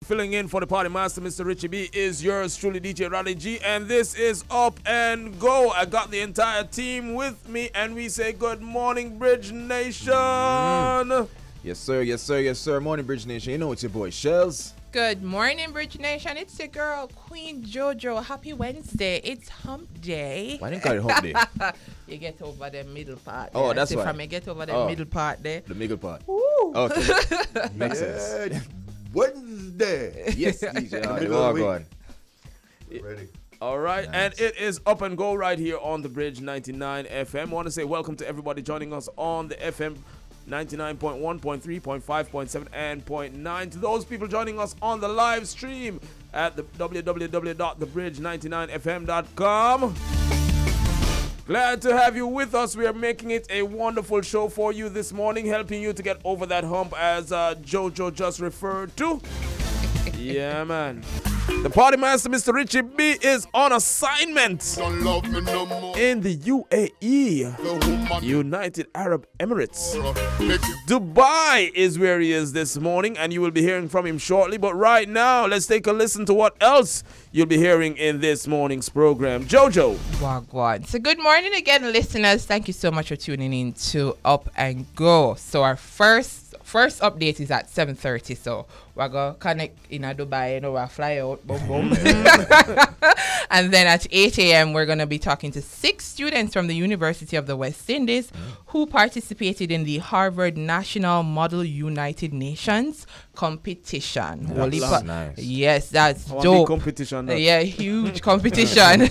Filling in for the party master, Mr. Richie B, is yours truly, DJ Roddy G, and this is Up and Go. I got the entire team with me, and we say good morning, Bridge Nation. Yes, sir. Yes, sir. Yes, sir. Morning, Bridge Nation. You know it's your boy, Shellz. Good morning, Bridge Nation. It's your girl, Queen JoJo. Happy Wednesday. It's hump day. Why didn't call it hump day? You get over the middle part. Oh, that's why. From you get over the middle part there. The middle part. Woo. Okay. Makes sense. Wednesday. Yes, DJ. Ready. All right, nice. And it is Up and Go right here on the Bridge 99 FM. I want to say welcome to everybody joining us on the FM 99.1, 0.3, 0.5, 0.7, and 0.9. To those people joining us on the live stream at the www.thebridge99fm.com. Glad to have you with us. We are making it a wonderful show for you this morning, helping you to get over that hump as JoJo just referred to. Yeah, man. The party master, Mr. Richie B, is on assignment in the UAE, United Arab Emirates. Dubai is where he is this morning, and you will be hearing from him shortly. But right now, let's take a listen to what else you'll be hearing in this morning's program. JoJo. Wagwan. So good morning again, listeners. Thank you so much for tuning in to Up and Go. So our first update is at 7:30, so we're going to connect in Dubai, you know, we'll fly out, boom, boom. And then at 8 a.m., we're going to be talking to 6 students from the University of the West Indies who participated in the Harvard National Model United Nations competition. That's nice. Yes, that's dope. Competition. Yeah, huge competition.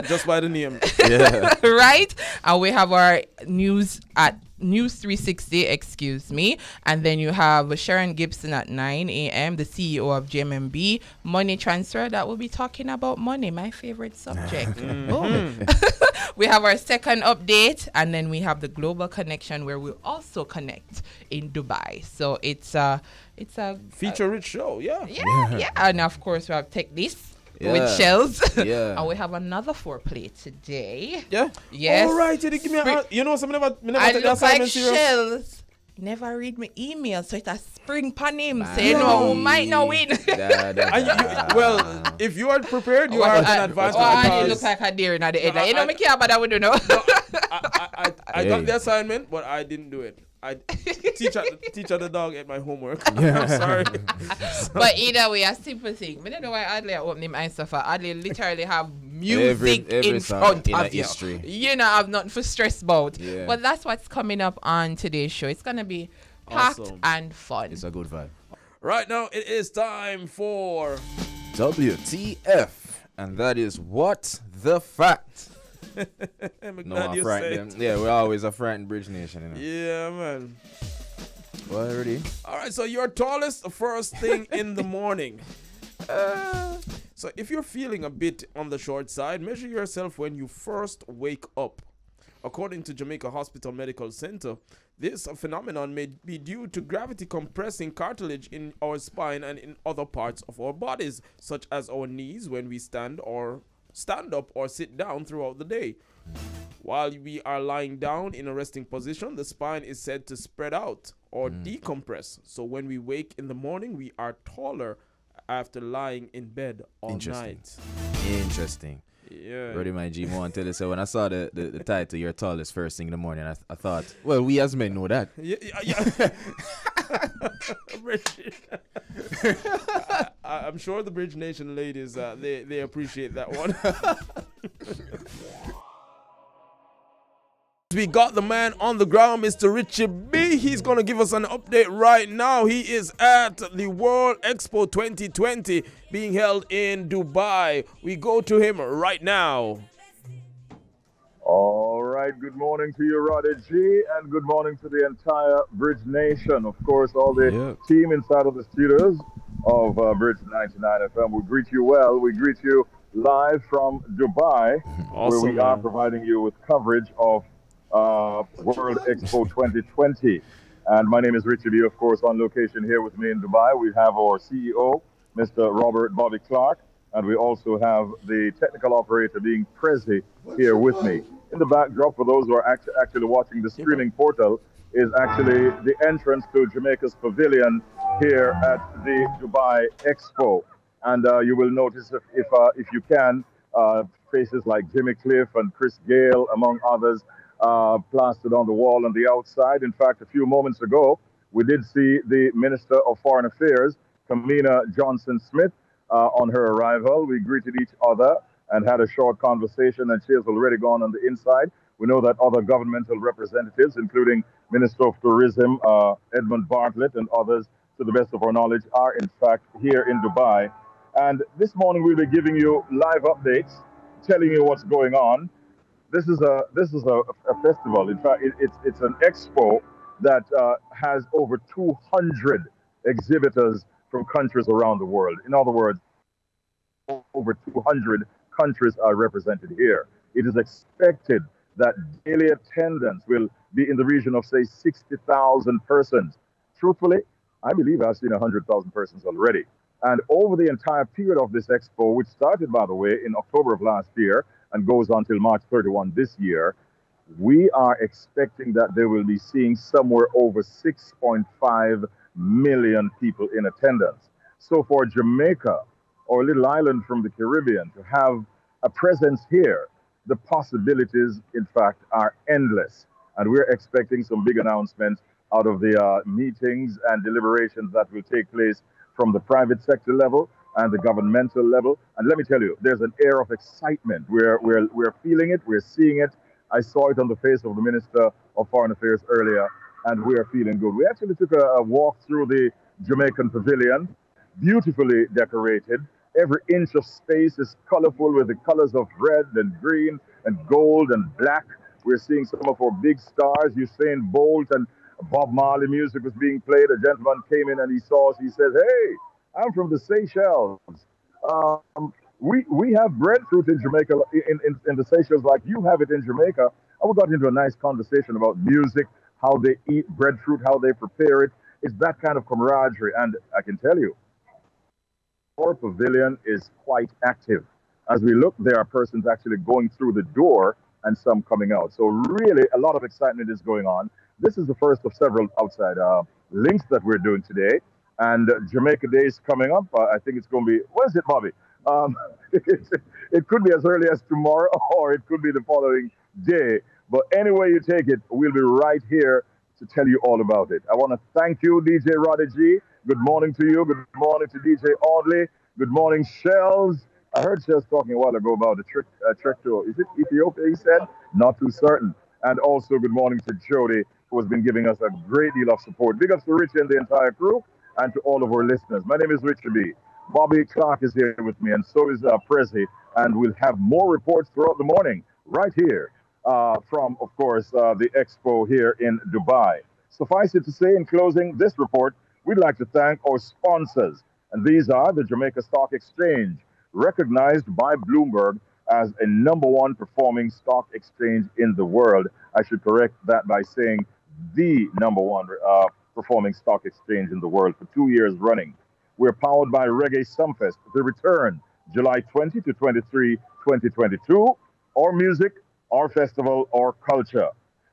Just by the name. Yeah. Right? And we have our news at News 360, excuse me. And then you have Sharon Gibson at 9 a.m., the CEO of JMMB Money Transfer. That will be talking about money, my favorite subject. We have our second update, and then we have the Global Connection, where we'll also connect in Dubai. So it's a feature-rich show, yeah. And of course, we have Tech This. Yeah. With Shellz. Yeah. And we have another foreplay today. Yeah. Yes. All right. You give me you know, some never I take look like serious. Shellz. Never read my email, so it's a spring pan him. Say no, who might not win. Well, if you are prepared, you are in advance. I look like a deer in the head. You know me care about that, we don't know. I got the assignment, but I didn't do it. I teacher the dog ate my homework. Yeah. I'm sorry. But either way, a simple thing. I don't know why Adley open him and stuff. Adley literally have music every in song front in of you. history. You know, I've nothing for stress about. Yeah. But that's what's coming up on today's show. It's gonna be packed and fun. It's a good vibe. Right now, it is time for WTF, and that is what the fact. No, I'm frightened. Yeah, we're always a frightened Bridge Nation. You know? Yeah, man. Well, ready? All right, so your tallest first thing in the morning. So if you're feeling a bit on the short side, measure yourself when you first wake up. According to Jamaica Hospital Medical Center, this phenomenon may be due to gravity compressing cartilage in our spine and in other parts of our bodies, such as our knees when we stand up or sit down throughout the day. While we are lying down in a resting position, the spine is said to spread out or decompress. So when we wake in the morning, we are taller after lying in bed all night. Interesting. Yeah. Roddy, my G, more until so when I saw the title, "Your tallest first thing in the morning," I thought, well, we as men know that. Yeah. I'm sure the Bridge Nation ladies, they appreciate that one. We got the man on the ground, Mr. Richie B. He's going to give us an update right now. He is at the World Expo 2020 being held in Dubai. We go to him right now. All right, good morning to you, Roddy G, and good morning to the entire Bridge Nation. Of course, all the team inside of the studios of Bridge 99 FM. We greet you well. We greet you live from Dubai, where we are providing you with coverage of World Expo 2020. And my name is Richie B, of course, on location here with me in Dubai. We have our CEO, Mr. Robert Bobby Clark, and we also have the technical operator being Prezi here with me. In the backdrop, for those who are actually watching the streaming portal, is actually the entrance to Jamaica's pavilion here at the Dubai Expo. And you will notice if you can, faces like Jimmy Cliff and Chris Gale, among others, plastered on the wall on the outside. In fact, a few moments ago, we did see the Minister of Foreign Affairs, Kamina Johnson-Smith, on her arrival. We greeted each other and had a short conversation, and she has already gone on the inside. We know that other governmental representatives, including Minister of Tourism, Edmund Bartlett, and others, to the best of our knowledge, are in fact here in Dubai. And this morning we'll be giving you live updates, telling you what's going on. This is a festival. In fact, it's an expo that has over 200 exhibitors from countries around the world. In other words, over 200 countries are represented here. It is expected that daily attendance will be in the region of, say, 60,000 persons. Truthfully, I believe I've seen 100,000 persons already. And over the entire period of this expo, which started, by the way, in October of last year and goes on till March 31 this year, we are expecting that they will be seeing somewhere over 6.5 million people in attendance. So for Jamaica, or a little island from the Caribbean, to have a presence here, the possibilities, in fact, are endless. And we're expecting some big announcements out of the meetings and deliberations that will take place from the private sector level and the governmental level. And let me tell you, there's an air of excitement. We're feeling it, we're seeing it. I saw it on the face of the Minister of Foreign Affairs earlier, and we are feeling good. We actually took a walk through the Jamaican Pavilion, beautifully decorated. Every inch of space is colorful with the colors of red and green and gold and black. We're seeing some of our big stars, Usain Bolt, and Bob Marley music was being played. A gentleman came in and he saw us. He says, "Hey, I'm from the Seychelles. We have breadfruit in Jamaica, in the Seychelles, like you have it in Jamaica." And we got into a nice conversation about music, how they eat breadfruit, how they prepare it. It's that kind of camaraderie. And I can tell you, our pavilion is quite active. As we look, there are persons actually going through the door and some coming out. So really, a lot of excitement is going on. This is the first of several outside links that we're doing today. And Jamaica Day is coming up. I think it's going to be, what is it, Bobby? It could be as early as tomorrow, or it could be the following day. But anyway you take it, we'll be right here to tell you all about it. I want to thank you, DJ Roddy G. Good morning to you. Good morning to DJ Audley. Good morning, Shellz. I heard Shellz talking a while ago about the trek to, is it Ethiopia, he said? Not too certain. And also good morning to Jody, who has been giving us a great deal of support. Big ups to Richie and the entire crew, and to all of our listeners. My name is Richie B. Bobby Clark is here with me, and so is Prezi, and we'll have more reports throughout the morning, right here from, of course, the Expo here in Dubai. Suffice it to say, in closing this report, we'd like to thank our sponsors, and these are the Jamaica Stock Exchange, recognized by Bloomberg as a #1 performing stock exchange in the world. I should correct that by saying the #1 performing stock exchange in the world for 2 years running. We're powered by Reggae Sumfest, The Return, July 20 to 23, 2022. Our music, our festival, our culture.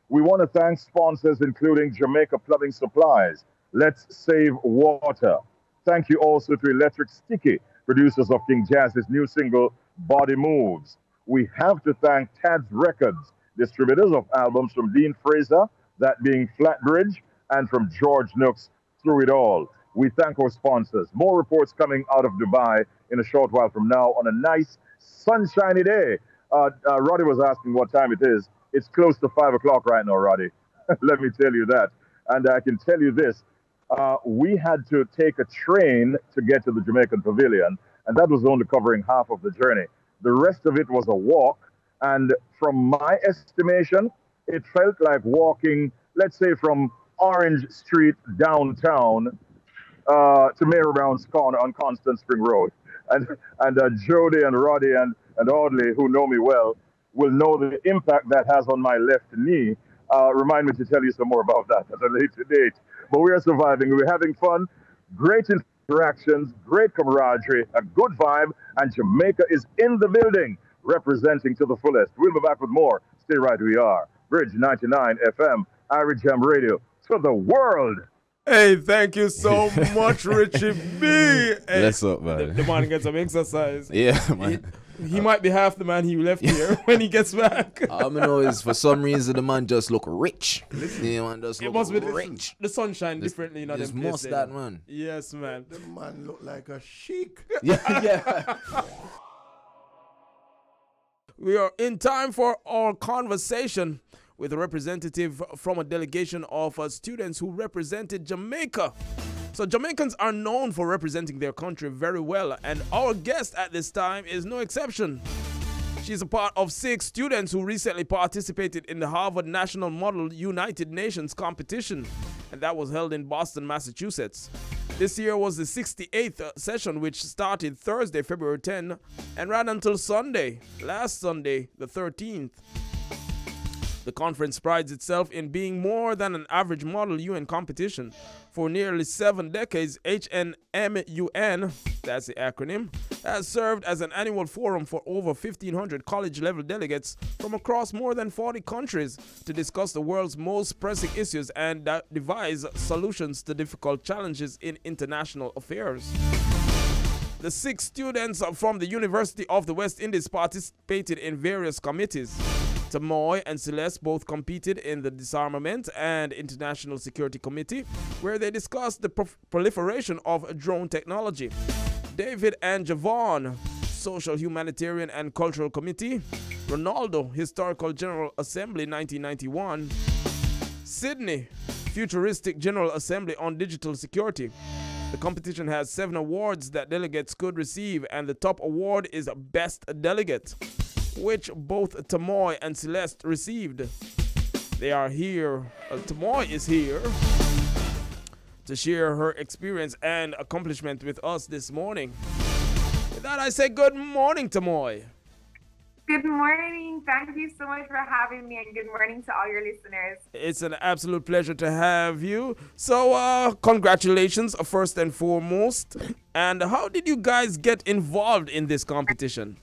We want to thank sponsors including Jamaica Plumbing Supplies, Let's Save Water. Thank you also to Electric Sticky, producers of King Jazz's new single, Body Moves. We have to thank Tad's Records, distributors of albums from Dean Fraser, that being Flatbridge, and from George Nooks, Through It All. We thank our sponsors. More reports coming out of Dubai in a short while from now on a nice, sunshiny day. Roddy was asking what time it is. It's close to 5 o'clock right now, Roddy. Let me tell you that. And I can tell you this. We had to take a train to get to the Jamaican Pavilion, and that was only covering half of the journey. The rest of it was a walk, and from my estimation, it felt like walking, let's say, from Orange Street downtown to Mary Brown's Corner on Constant Spring Road. And Jody and Roddy and Audley, who know me well, will know the impact that has on my left knee. Remind me to tell you some more about that at a later date. But we are surviving. We're having fun. Great interactions, great camaraderie, a good vibe, and Jamaica is in the building, representing to the fullest. We'll be back with more. Stay right where we are. Bridge 99 FM, Irish Jam Radio, to the world. Hey, thank you so much, Richie B. Hey, Bless up, man. the man gets some exercise. Yeah, man. He might be half the man he left here when he gets back. All I know is for some reason the man just look rich. Yeah, man, just It look must be rich. the sunshine differently, you know. Just them must places. that, man. Yes, man. The man look like a sheik. Yeah. We are in time for our conversation with a representative from a delegation of students who represented Jamaica. So Jamaicans are known for representing their country very well, and our guest at this time is no exception. She's a part of 6 students who recently participated in the Harvard National Model United Nations competition, and that was held in Boston, Massachusetts. This year was the 68th session, which started Thursday, February 10, and ran until Sunday, last Sunday, the 13th. The conference prides itself in being more than an average model UN competition. For nearly 7 decades, HNMUN, that's the acronym, has served as an annual forum for over 1,500 college-level delegates from across more than 40 countries to discuss the world's most pressing issues and devise solutions to difficult challenges in international affairs. The 6 students from the University of the West Indies participated in various committees. Tamoy and Celeste both competed in the Disarmament and International Security Committee, where they discussed the proliferation of drone technology. David and Javon, Social, Humanitarian and Cultural Committee. Ronaldo, Historical General Assembly 1991. Sydney, Futuristic General Assembly on Digital Security. The competition has 7 awards that delegates could receive, and the top award is Best Delegate, which both Tamoy and Celeste received. They are here. Tamoy is here to share her experience and accomplishment with us this morning. With that, I say good morning, Tamoy. Good morning. Thank you so much for having me, and good morning to all your listeners. It's an absolute pleasure to have you. So, congratulations, first and foremost. And how did you guys get involved in this competition?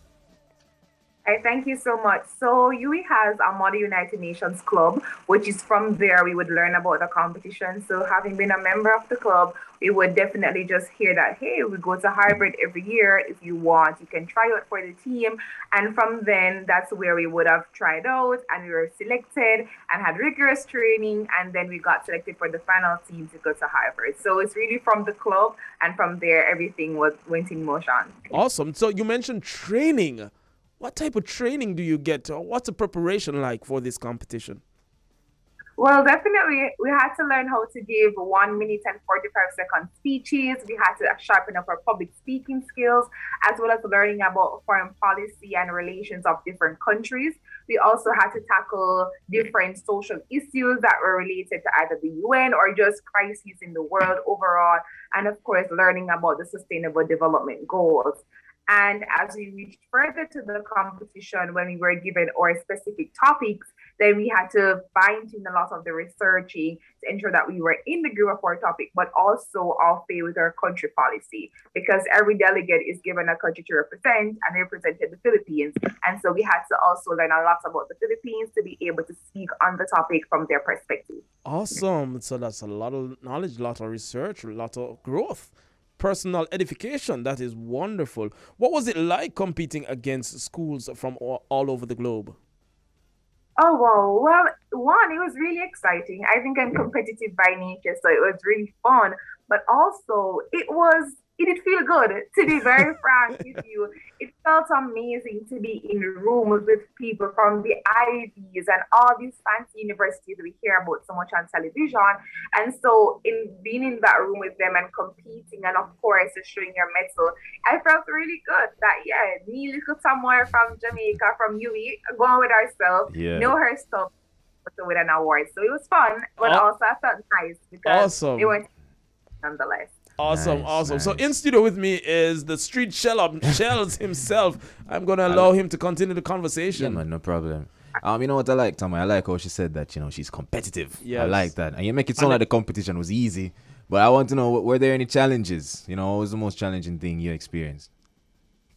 Thank you so much. So UE has a Model United Nations Club, which is from there we would learn about the competition. So having been a member of the club, we would definitely just hear that, hey, we go to hybrid every year. If you want, you can try out for the team. And from then, that's where we would have tried out, and we were selected and had rigorous training. And then we got selected for the final team to go to hybrid. So it's really from the club. And from there, everything went in motion. Awesome. So you mentioned training. What type of training do you get? What's the preparation like for this competition? Well, definitely, we had to learn how to give 1 minute and 45-second speeches. We had to sharpen up our public speaking skills, as well as learning about foreign policy and relations of different countries. We also had to tackle different social issues that were related to either the UN or just crises in the world overall. And of course, learning about the Sustainable Development Goals. And as we reached further to the competition, when we were given our specific topics, then we had to fine-tune a lot of the researching to ensure that we were in the group of our topic, but also all fair with our country policy, because every delegate is given a country to represent, and they represented the Philippines. And so we had to also learn a lot about the Philippines to be able to speak on the topic from their perspective. Awesome. So that's a lot of knowledge, a lot of research, a lot of growth. Personal edification. That is wonderful. What was it like competing against schools from all over the globe? Oh, wow. Well, one, it was really exciting. I think I'm competitive by nature, so it was really fun. But also, it did feel good, to be very frank with you. It felt amazing to be in rooms with people from the Ivies and all these fancy universities we hear about so much on television. And so in being in that room with them and competing, and of course showing your medal, I felt really good that, yeah, me, little Tamoy from Jamaica, from UE, going with ourselves, know her stuff with an award. So it was fun, but also I felt nice because they weren't nonetheless. Awesome, nice, awesome. Nice. So in studio with me is the street Shellz himself. I'm going to allow him to continue the conversation. Yeah, man, no problem. You know what I like, Tamoy? I like how she said that, you know, she's competitive. Yes. I like that. And you make it sound like the competition was easy. But I want to know, were there any challenges? You know, what was the most challenging thing you experienced?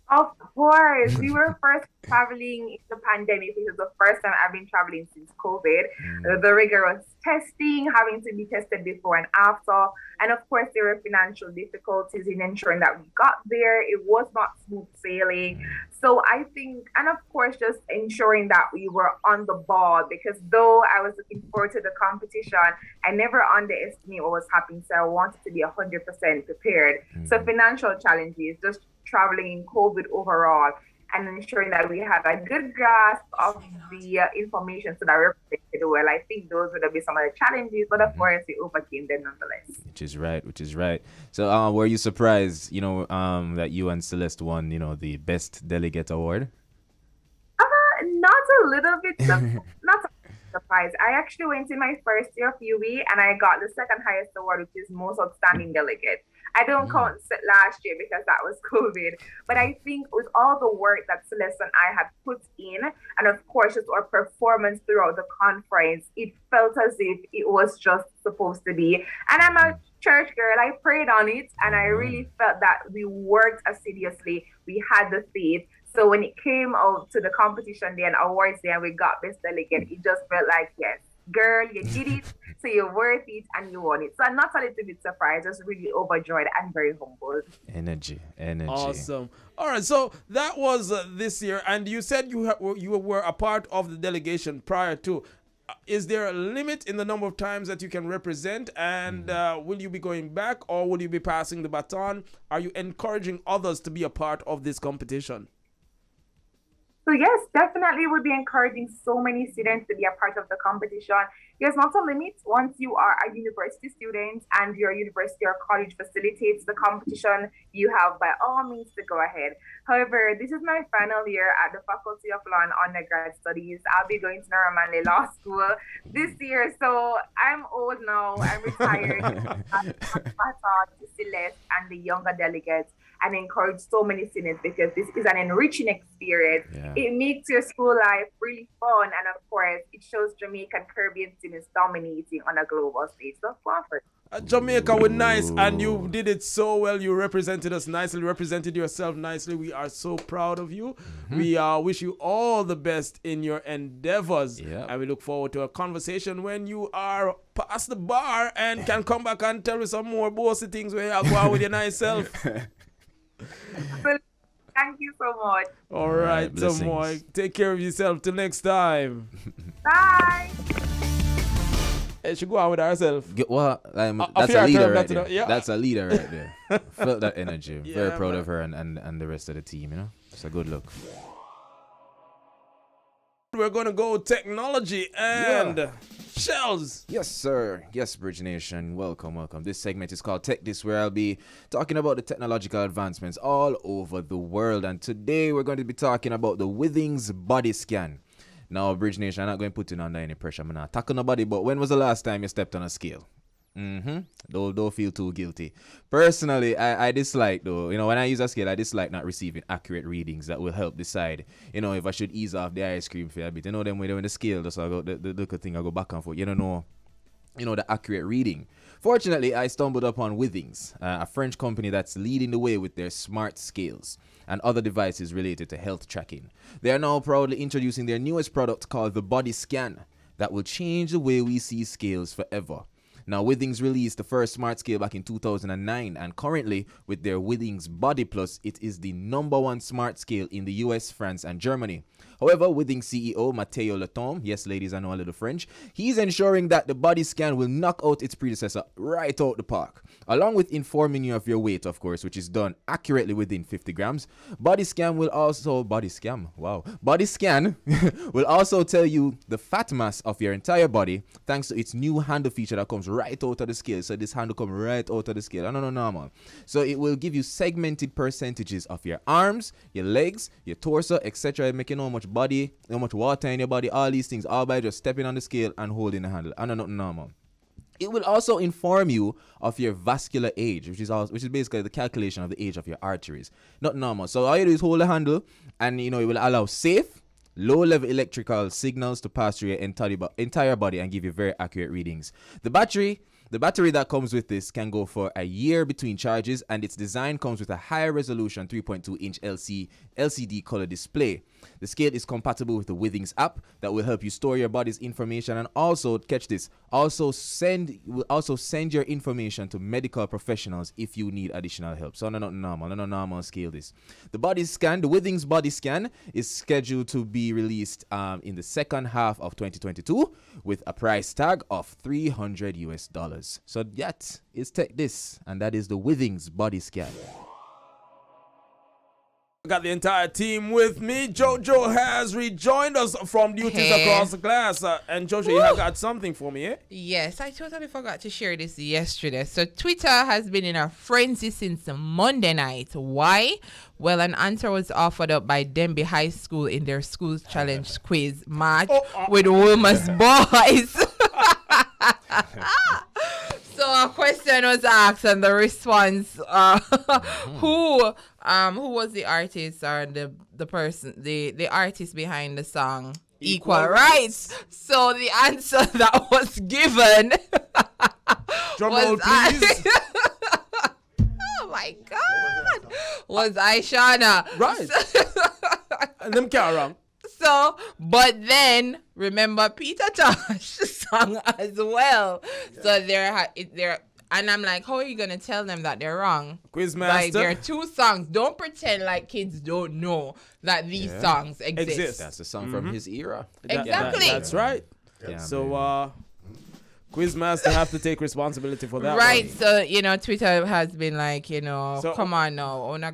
Of course. We were first traveling in the pandemic. This is the first time I've been traveling since COVID. The rigorous testing, having to be tested before and after. And of course, there were financial difficulties in ensuring that we got there. It was not smooth sailing. So I think, and of course, just ensuring that we were on the ball, because though I was looking forward to the competition, I never underestimate what was happening. So I wanted to be 100% prepared. So financial challenges, just traveling in COVID overall, and ensuring that we had a good grasp of the information so that we represented well. I think those would have been some of the challenges, but of course we overcame them nonetheless. Which is right. So were you surprised, that you and Celeste won, the Best Delegate Award? Not a little bit, not surprised. I actually went in my first year of UE and I got the second highest award, which is Most Outstanding Delegate. I don't count last year because that was COVID. But I think with all the work that Celeste and I had put in, and of course just our performance throughout the conference, it felt as if it was just supposed to be. And I'm a church girl. I prayed on it and I really felt that we worked assiduously. We had the faith. So when it came out to the competition day and awards day and we got Best Delegate, it just felt like, yes, girl, you did it, so you're worth it, and you won it. So I'm not a little bit surprised, just really overjoyed and very humbled. Energy. Awesome. All right, so that was this year, and you said you were a part of the delegation prior to. Is there a limit in the number of times that you can represent, and will you be going back, or will you be passing the baton? Are you encouraging others to be a part of this competition? So yes, definitely would be encouraging so many students to be a part of the competition. There's not a limit. Once you are a university student and your university or college facilitates the competition, you have by all means to go ahead. However, this is my final year at the Faculty of Law and Undergrad Studies. I'll be going to Normandy Law School this year. So I'm old now. I'm retired. I'm to Celeste and the younger delegates, and encourage so many students because this is an enriching experience. Yeah. It makes your school life really fun, and of course, it shows Jamaican Caribbean students dominating on a global stage. So Jamaica was nice, and you did it so well. You represented us nicely, represented yourself nicely. We are so proud of you. We wish you all the best in your endeavors, and we look forward to a conversation when you are past the bar and can come back and tell us some more bossy things where you go out with your nice self. Thank you so much. All right, Tamoy. Take care of yourself till next time. Bye. Hey, she go out with herself. That's a leader right there. Yeah. That's a leader right there. Felt that energy. Very proud of her and the rest of the team, It's a good look. We're going to go technology and Shellz. Yes, sir. Yes, Bridge Nation. Welcome. This segment is called Tech This, where I'll be talking about the technological advancements all over the world. And today we're going to be talking about the Withings body scan. Now, Bridge Nation, I'm not going to put you under any pressure. I'm not attacking nobody, but when was the last time you stepped on a scale? Don't feel too guilty. Personally, I dislike, though, when I use a scale, I dislike not receiving accurate readings that will help decide, if I should ease off the ice cream for a bit. Them when the scale just I go the little thing I go back and forth. You don't know the accurate reading. Fortunately, I stumbled upon Withings, a French company that's leading the way with their smart scales and other devices related to health tracking. They are now proudly introducing their newest product called the Body Scan that will change the way we see scales forever. Now, Withings released the first smart scale back in 2009, and currently, with their Withings Body Plus, it is the #1 smart scale in the US, France, and Germany. However, Withings CEO Matteo Letom, yes, ladies, I know a little French, he's ensuring that the body scan will knock out its predecessor right out the park. Along with informing you of your weight, of course, which is done accurately within 50 grams, body scan will also tell you the fat mass of your entire body thanks to its new handle feature that comes right out of the scale. So this handle comes right out of the scale. No, normal. So it will give you segmented percentages of your arms, your legs, your torso, etc. Making how much body, how much water in your body, all these things, all by just stepping on the scale and holding the handle. Not normal. It will also inform you of your vascular age, which is basically the calculation of the age of your arteries. Not normal. So all you do is hold the handle, and it will allow safe, low-level electrical signals to pass through your entire body and give you very accurate readings. The battery The battery that comes with this can go for a year between charges, and its design comes with a higher resolution 3.2-inch LCD color display. The scale is compatible with the Withings app that will help you store your body's information, and also, catch this, will also send your information to medical professionals if you need additional help. So not normal scale this. The Withings body scan is scheduled to be released in the second half of 2022 with a price tag of $300. So that is Tech This, and that is the Withings body scan. I got the entire team with me. JoJo has rejoined us from duties across the glass. And JoJo, you have got something for me, eh? Yes, I totally forgot to share this yesterday. So Twitter has been in a frenzy since Monday night. Why? Well, an answer was offered up by Denby High School in their school challenge quiz match with Wilma's boys. So a question was asked, and the response, who was the artist or the person, the artist behind the song Equal Rights? So the answer that was given Drum please. Oh my God, was Aishana. Right. And them can't wrong. So, but then remember Peter Tosh song as well. Yeah. So they're, and I'm like, how are you gonna tell them that they're wrong? Quizmaster. Like, there are two songs. Don't pretend like kids don't know that these songs exist. That's the song from his era. Exactly. That's right. Yeah, so Quizmaster have to take responsibility for that. Right. one. So, Twitter has been like, come on now. Ona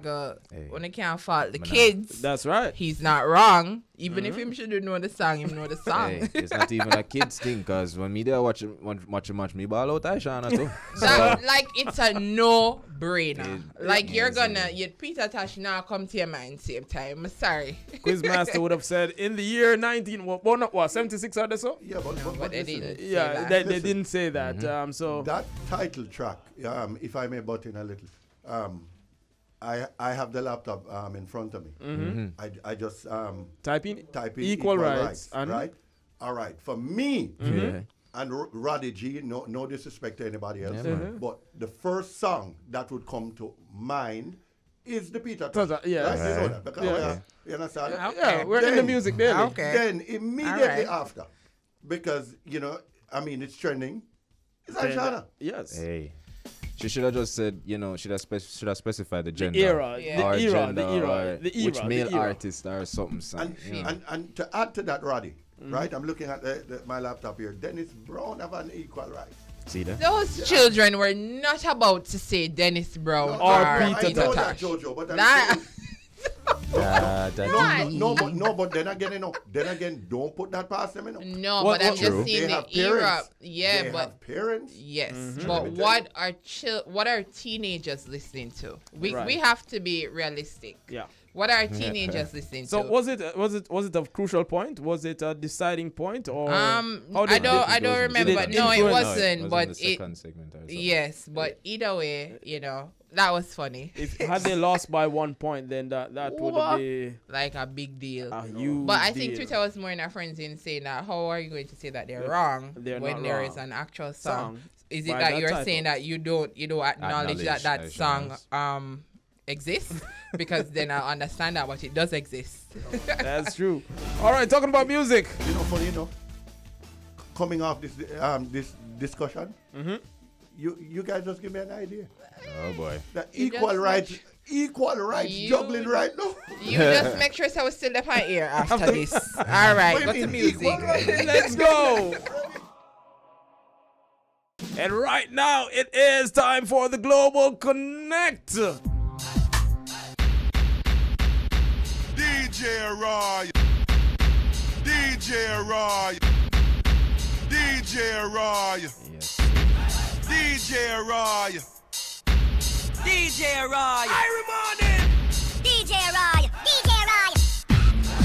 can't fault the kids. That's right. He's not wrong. Even if him shouldn't know the song, him know the song. Hey, it's not even a kid's thing, because when me there watch me ball out Aishana too. That, like, it's a no-brainer. Peter Tosh now come to your mind same time. I'm sorry. Quizmaster would have said in the year 76 or so? Yeah, but they didn't. Yeah, they didn't say that. So that title track, if I may butt in a little, I have the laptop in front of me. I just type in equal rights, right? All right. For me and Roddy G, no disrespect to anybody else, but the first song that would come to mind is the Peter Tosh. Yeah, right? You know that because you understand? Yeah, we're in the music daily. Okay. Then immediately after, because it's trending. It's Aishana. Yes. Hey. She should have just said, should have specified the gender. The era. Which male artist or something. And to add to that, Roddy, right? I'm looking at my laptop here. Dennis Brown have an equal right. See that? Those children were not about to say Dennis Brown or Peter Tosh. That, Jojo, but but then again, don't put that past them. No, but I'm just saying the era. Yeah, they but have parents. Yes, but what are teenagers listening to? We have to be realistic. Yeah. What are teenagers listening to? So was it a crucial point? Was it a deciding point, or I don't remember. But no, it wasn't. It was but in the second segment or something. Yes, but either way, that was funny. If had they lost by 1 point, then that would be like a big deal. A huge but I think deal. Twitter was more in a frenzy in saying that how are you going to say that they're wrong when there is an actual song? Is it that you're saying that you don't acknowledge that song exists? Because then I understand that, but it does exist. That's true. All right, talking about music. Funny, coming off this discussion, you guys just give me an idea. Oh boy. The equal rights juggling right now. You just make sure so we're still up on air after this. All right, go to music. Let's go. And right now it is time for the Global Connect. DJ Roddy, DJ Roddy, DJ Roddy, Yes. DJ Roddy, DJ Roddy, Iron Morning, DJ Roddy, DJ Roddy.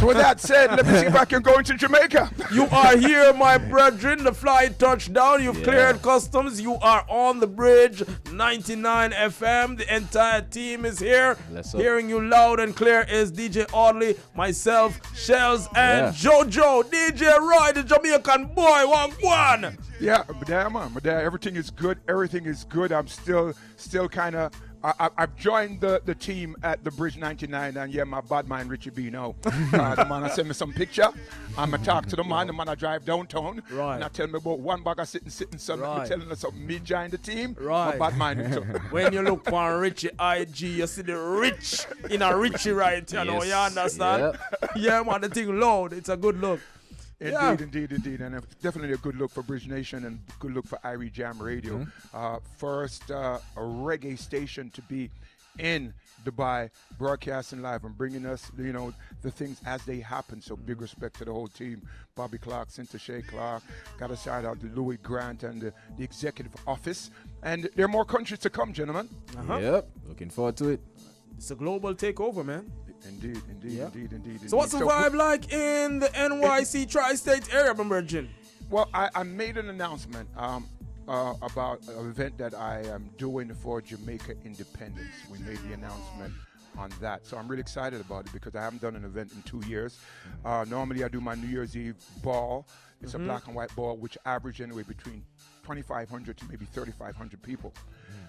So with that said, let me see if I can go into Jamaica. You are here, my brethren. The flight touchdown. You've cleared customs. You are on the bridge. 99 FM. The entire team is here. Hearing you loud and clear is DJ Audley, myself, Shellz, and JoJo. DJ Roddy, the Jamaican boy. One. Yeah, but there, man. But there, everything is good. Everything is good. I'm still kind of. I've joined the team at the Bridge 99, and yeah, my bad man Richie B now. The man sent me some picture. I'm going to talk to the man. The man I drive downtown. Right. And I tell me about one bag of sitting, son. Right. I'm telling us something. Me join the team. Right. My bad man. So. When you look for Richie IG, you see the rich in a Richie right, you know, you understand? Yeah, man, the thing loud. It's a good look. Indeed. And it's definitely a good look for Bridge Nation and good look for Irie Jam Radio. First a reggae station to be in Dubai, broadcasting live and bringing us, you know, the things as they happen. So big respect to the whole team. Bobby Clark, Cynthia Shea Clark. Got to shout out to Louis Grant and the executive office. And there are more countries to come, gentlemen. Yep, looking forward to it. It's a global takeover, man. Indeed. So what's the vibe like in the NYC tri-state area, my virgin? Well, I made an announcement about an event that I am doing for Jamaica Independence. We made the announcement on that. So I'm really excited about it because I haven't done an event in 2 years. Normally I do my New Year's Eve ball. It's a black and white ball, which average anyway between 2,500 to maybe 3,500 people.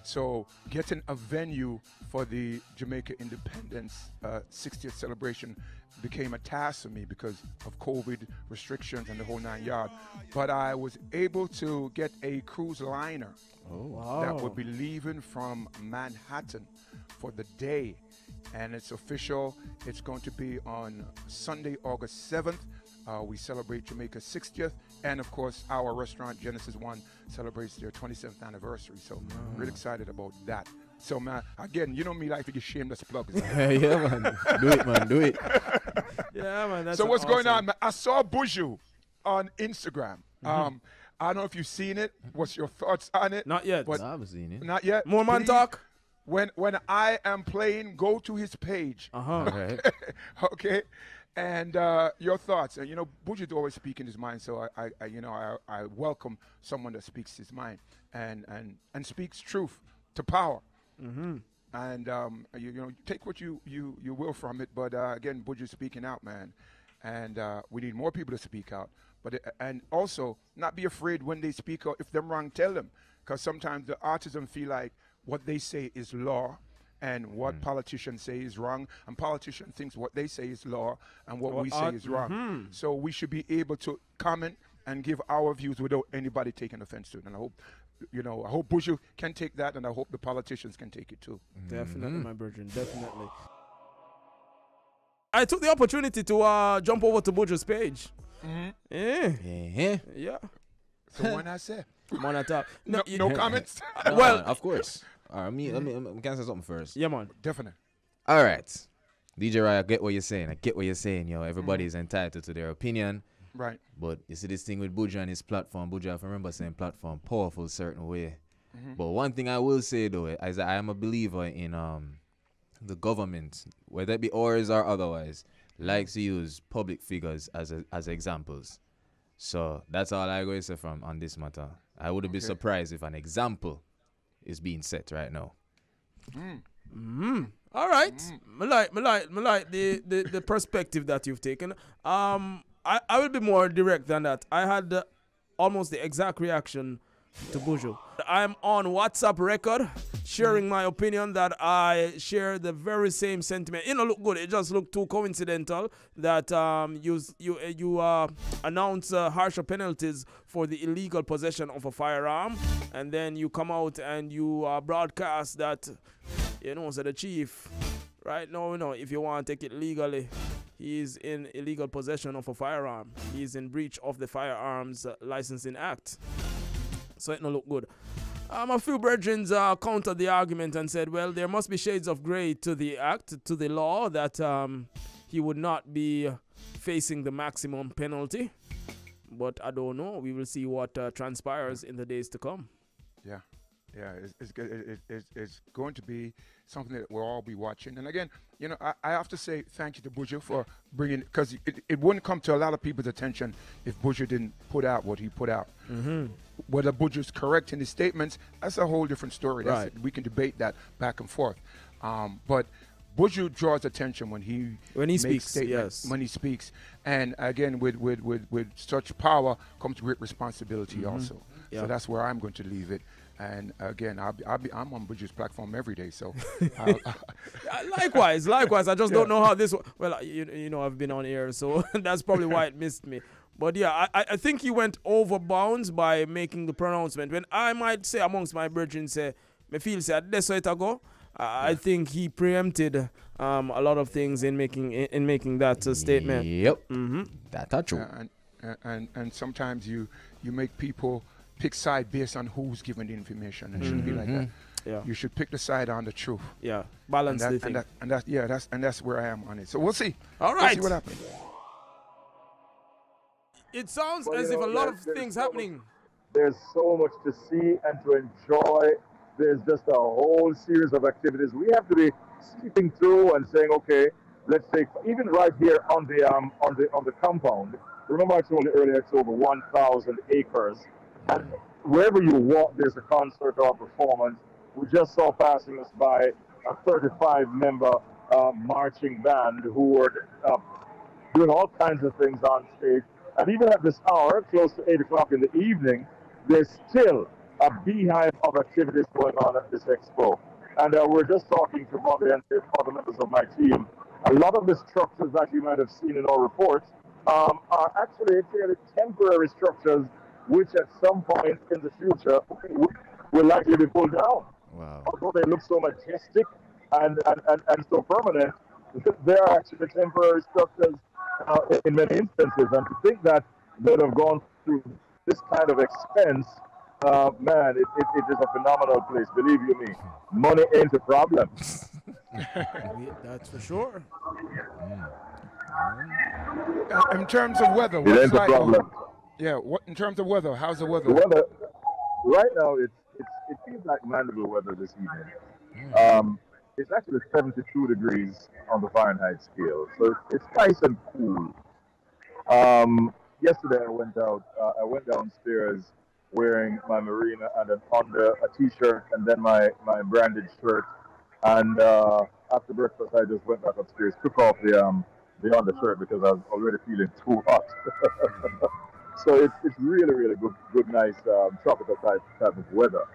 So getting a venue for the Jamaica Independence 60th celebration became a task for me because of COVID restrictions and the whole 9 yards. But I was able to get a cruise liner that will be leaving from Manhattan for the day. And it's official. It's going to be on Sunday, August 7th. We celebrate Jamaica's 60th. And, of course, our restaurant, Genesis One, celebrates their 27th anniversary. So I'm really excited about that. So, man, again, you know me like to get shameless plugs. Yeah, man. Do it, man. Do it. Yeah, man. That's so what's going on, man? I saw Buju on Instagram. I don't know if you've seen it. What's your thoughts on it? Not yet. I haven't seen it. Not yet. More man talk. When I am playing, go to his page. Okay. Okay. And your thoughts. And, you know, Buju's always speaking his mind, so I welcome someone that speaks his mind and speaks truth to power. And, you know, take what you will from it. But, again, Buju's speaking out, man. And we need more people to speak out. But and also, not be afraid when they speak out. If they're wrong, tell them. Because sometimes the artists feel like what they say is law. And what politicians say is wrong, and politicians thinks what they say is law, and what we say is wrong. So we should be able to comment and give our views without anybody taking offense to it. And I hope, you know, I hope Buju can take that, and I hope the politicians can take it too. Definitely, my brethren, definitely. I took the opportunity to jump over to Buju's page. Yeah. So when I say, Man, I talk. no comments. Well, of course. All right, let me can I say something first. Yeah, man. Definitely. All right. DJ Ryan, I get what you're saying. I get what you're saying, yo. Everybody's entitled to their opinion. Right. But you see this thing with Buju and his platform. Buju, I remember saying platform powerful certain way. But one thing I will say though is that I am a believer in the government, whether it be ours or otherwise, likes to use public figures as examples. So that's all I go to say from on this matter. I wouldn't be surprised if an example is being set right now. All right. Me like the perspective that you've taken. I will be more direct than that. I had almost the exact reaction to Buju. I'm on WhatsApp record sharing my opinion that I share the very same sentiment. It don't look good. It just looked too coincidental that you announce harsher penalties for the illegal possession of a firearm, and then you come out and you broadcast that, you know, so the chief, right? No, if you want to take it legally, he is in illegal possession of a firearm. He is in breach of the Firearms Licensing Act. So it don't look good. A few brethren countered the argument and said, well, there must be shades of gray to the act, to the law, that he would not be facing the maximum penalty. But I don't know. We will see what transpires in the days to come. Yeah. Yeah, it's going to be something that we'll all be watching. And again, you know, I have to say thank you to Buju for bringing, because it wouldn't come to a lot of people's attention if Buju didn't put out what he put out. Whether Buju's correct in his statements, that's a whole different story. We can debate that back and forth. But Buju draws attention when he speaks. Yes, when he speaks, and again, with such power comes great responsibility also. Yeah. So that's where I'm going to leave it. And again, I'm on Buju's platform every day. So likewise. I just don't know how this. Well, you know, I've been on air, so that's probably why it missed me. But yeah, I think he went over bounds by making the pronouncement. When I might say amongst my brethren, say, me feel say that's how it go. I think he preempted a lot of things in making that statement. Yep, that's true. And sometimes you make people pick side based on who's giving the information. It shouldn't be like that. Yeah. You should pick the side on the truth. Yeah, balance the thing. That's where I am on it. So we'll see. All right. We'll see what happens. It sounds as if a lot of things happening. There's so much to see and to enjoy. There's just a whole series of activities we have to be skipping through and saying, okay, let's take, even right here on the compound. Remember I told you earlier it's over 1,000 acres, and wherever you walk, there's a concert or a performance. We just saw passing us by a 35-member marching band who were doing all kinds of things on stage. And even at this hour, close to 8 o'clock in the evening, there's still a beehive of activities going on at this expo. And we're just talking to Bobby and other members of my team. A lot of the structures that you might have seen in our reports are actually fairly temporary structures, which at some point in the future will likely be pulled down. Wow. Although they look so majestic and so permanent, they are actually temporary structures in many instances. And to think that they'd have gone through this kind of expense, man, it is a phenomenal place. Believe you me, money ain't a problem. That's for sure. In terms of weather, it ain't a problem. Yeah, in terms of weather, how's the weather? The weather right now, it feels like manageable weather this evening. It's actually 72 degrees on the Fahrenheit scale, so it's nice and cool. Yesterday I went downstairs wearing my Marina and under a t-shirt and then my branded shirt, and after breakfast I just went back upstairs, took off the undershirt because I was already feeling too hot. So it's really good nice tropical type of weather,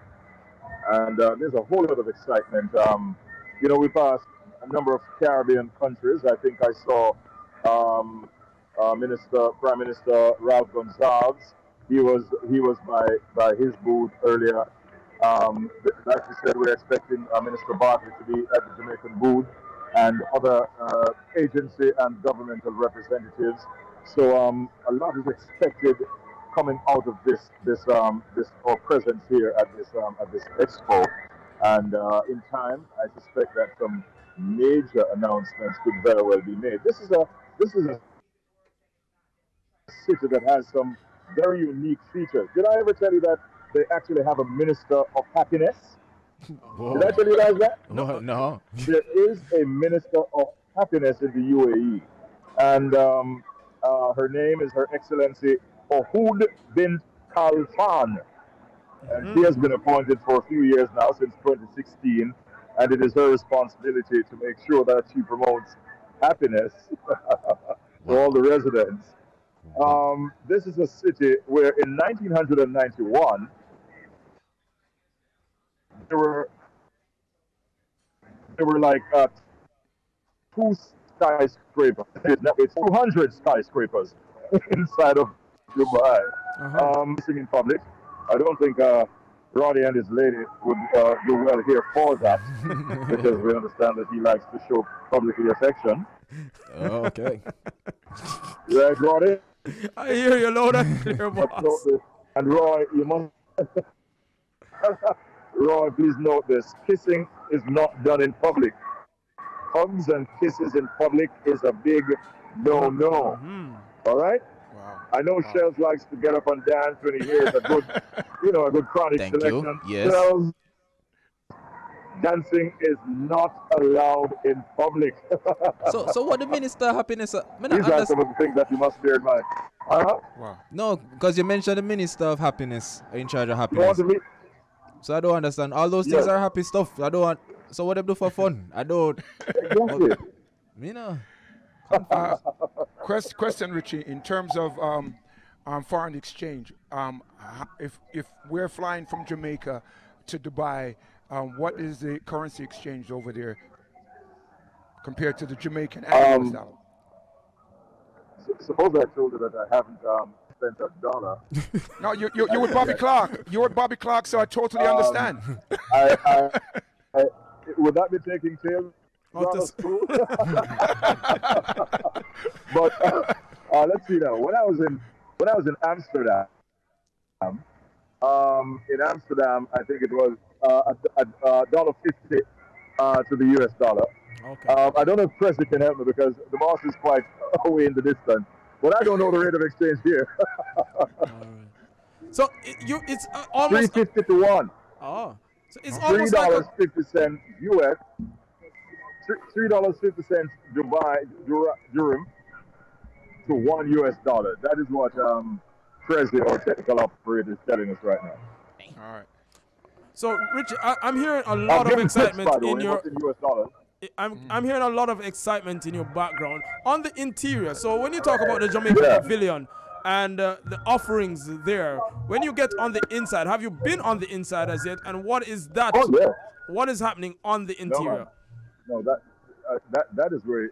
and there's a whole lot of excitement. You know, we passed a number of Caribbean countries. I think I saw Prime Minister Ralph Gonsalves. He was by his booth earlier. Like you said, we're expecting Minister Bartley to be at the Jamaican booth, and other agency and governmental representatives. So a lot is expected coming out of this our presence here at this expo. And in time, I suspect that some major announcements could very well be made. This is a city that has some very unique features. Did I ever tell you that they actually have a minister of happiness? Whoa. Did I tell you guys that? No. There is a minister of happiness in the UAE, and her name is Her Excellency Ohud bint Khalfan. And she has been appointed for a few years now, since 2016, and it is her responsibility to make sure that she promotes happiness to all the residents. This is a city where in 1991, there were like two skyscrapers. It's 200 skyscrapers inside of Dubai. Missing in public. I don't think Roddy and his lady would do well here for that, because we understand that he likes to show publicly affection. Oh, okay. Right, Roddy? I hear you loud and clear, boss. And Roy, you must... Roy, please note this. Kissing is not done in public. Hugs and kisses in public is a big no-no. All right? Wow. I know Shellz likes to get up and dance when he hears a good, a good chronic Thank selection. you. Yes. Shellz, dancing is not allowed in public. So what the Minister of Happiness? These are some of the things that you must bear in mind. Wow. No, because you mentioned the Minister of Happiness in charge of happiness. So I don't understand. All those things are happy stuff. I don't want. So what they do for fun? I don't. Exactly. You know. Question, Richie. In terms of foreign exchange, if we're flying from Jamaica to Dubai, what is the currency exchange over there compared to the Jamaican and US dollar? Suppose I told you that I haven't spent $1. No, you're with Bobby Clark. You're with Bobby Clark, so I totally understand. Would that be taking tail? But let's see now. When I was in Amsterdam, I think it was $1.50 to the US dollar. Okay. I don't know if Presley can help me because the boss is quite away in the distance. But I don't know the rate of exchange here. So it's almost $3.50 to 1. Oh, so it's almost like $3.50 US. $3.50 Dubai dirham to $1 US. That is what Presley, our technical operator, is telling us right now. All right. So, Richie, I'm hearing a lot of excitement in your. US dollars. I'm hearing a lot of excitement in your background on the interior. So when you talk about the Jamaican Pavilion and the offerings there, when you get on the inside, have you been on the inside as yet? And what is that? Oh, yeah. What is happening on the interior? No, that is where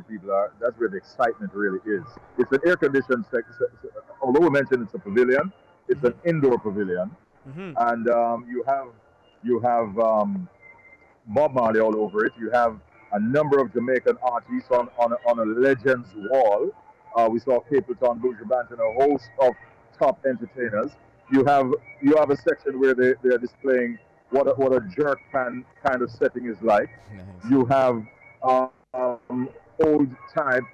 people are. That's where the excitement really is. It's an air-conditioned section. Although we mentioned it's a pavilion, it's an indoor pavilion, and you have Bob Marley all over it. You have a number of Jamaican artists on a Legends wall. We saw Capleton, Buju Banton, and a host of top entertainers. You have a section where they are displaying what a jerk pan kind of setting is like. Nice. You have old time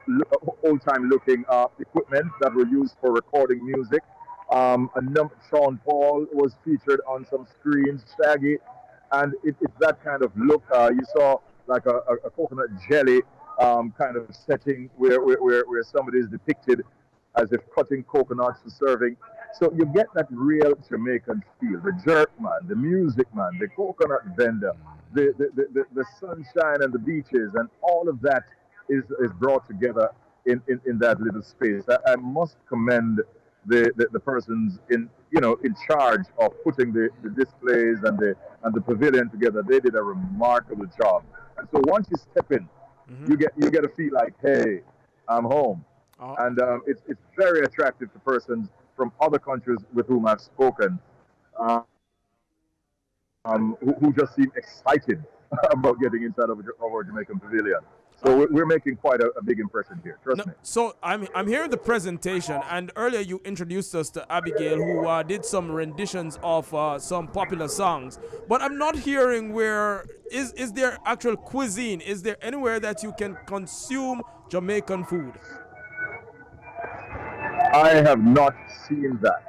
looking equipment that were used for recording music. Sean Paul was featured on some screens, Shaggy. And it's that kind of look. You saw like a coconut jelly kind of setting where somebody is depicted as if cutting coconuts and serving. So you get that real Jamaican feel. The jerk man, the music man, the coconut vendor, the sunshine and the beaches, and all of that is brought together in that little space. I must commend the persons in charge of putting the displays and the pavilion together. They did a remarkable job. And so once you step in, you get to feel like, hey, I'm home. And it's very attractive to persons from other countries with whom I've spoken, who just seem excited about getting inside of our Jamaican pavilion. So we're making quite a big impression here. Trust me. So I'm hearing the presentation, and earlier you introduced us to Abigail, who did some renditions of some popular songs. But I'm not hearing where is there actual cuisine? Is there anywhere that you can consume Jamaican food? I have not seen that.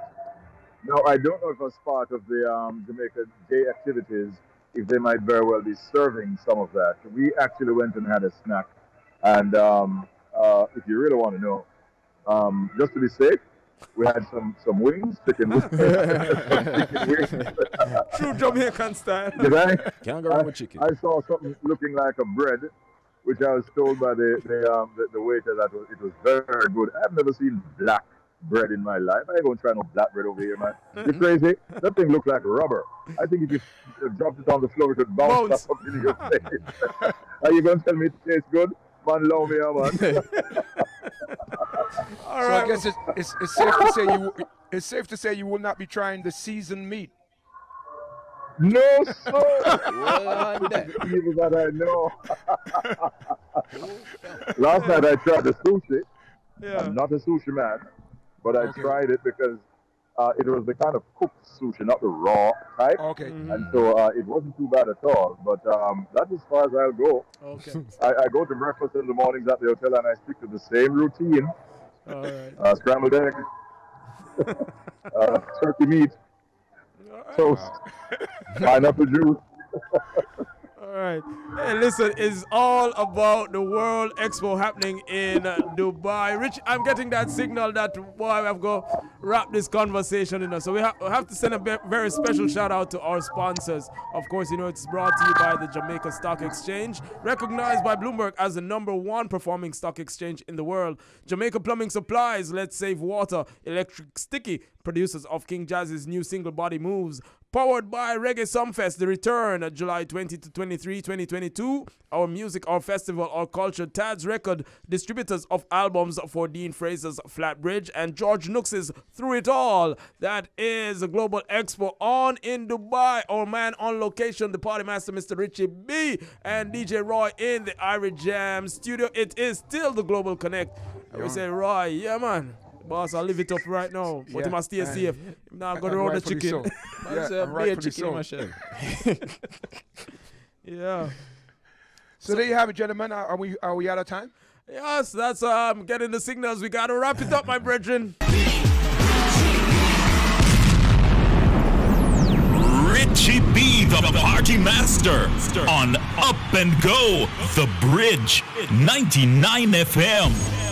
No, I don't know if as part of the Jamaica Day activities, if they might very well be serving some of that. We actually went and had a snack, and if you really want to know, just to be safe, we had some wings, chicken wings. True Jamaican style. Can't go wrong with chicken. I saw something looking like a bread, which I was told by the waiter that it was very good. I've never seen black bread in my life. I ain't gonna try no black bread over here, man. You crazy? That thing looks like rubber. I think if you dropped it on the floor, it would bounce up in your face. Are you gonna tell me it tastes good? Man, love me, man. All right. So I guess it's safe to say you will not be trying the seasoned meat. No, sir. People that I know. Last night I tried the sushi. Yeah. I'm not a sushi man, but I tried it because it was the kind of cooked sushi, not the raw type. Okay. And so it wasn't too bad at all. But that's as far as I'll go. Okay. I go to breakfast in the mornings at the hotel and I stick to the same routine. All right. Scrambled egg, turkey meat, toast, pineapple juice. All right. Hey, listen, it's all about the World Expo happening in Dubai. Rich, I'm getting that signal that, boy, I've got to wrap this conversation in. So we have to send a very special shout out to our sponsors. Of course, you know, it's brought to you by the Jamaica Stock Exchange, recognized by Bloomberg as the #1 performing stock exchange in the world. Jamaica Plumbing Supplies, Let's Save Water, Electric Sticky, producers of King Jazz's new single Body Moves. Powered by Reggae Sumfest, the return July 20 to 23, 2022. Our music, our festival, our culture. Tad's Record, distributors of albums for Dean Fraser's Flatbridge and George Nooks's Through It All. That is a Global Expo on in Dubai. Our man on location, the party master, Mr. Richie B, and DJ Roy in the Irish Jam studio. It is still the Global Connect. And we say, Roy, yeah, man. Boss, I'll leave it up right now. But he must stay safe. Now I'm going to roll the chicken. So. Yeah. So there you have it, gentlemen. Are we out of time? Yes, that's getting the signals. We got to wrap it up, my brethren. Richie B, the party master, on Up and Go, The Bridge, 99 FM.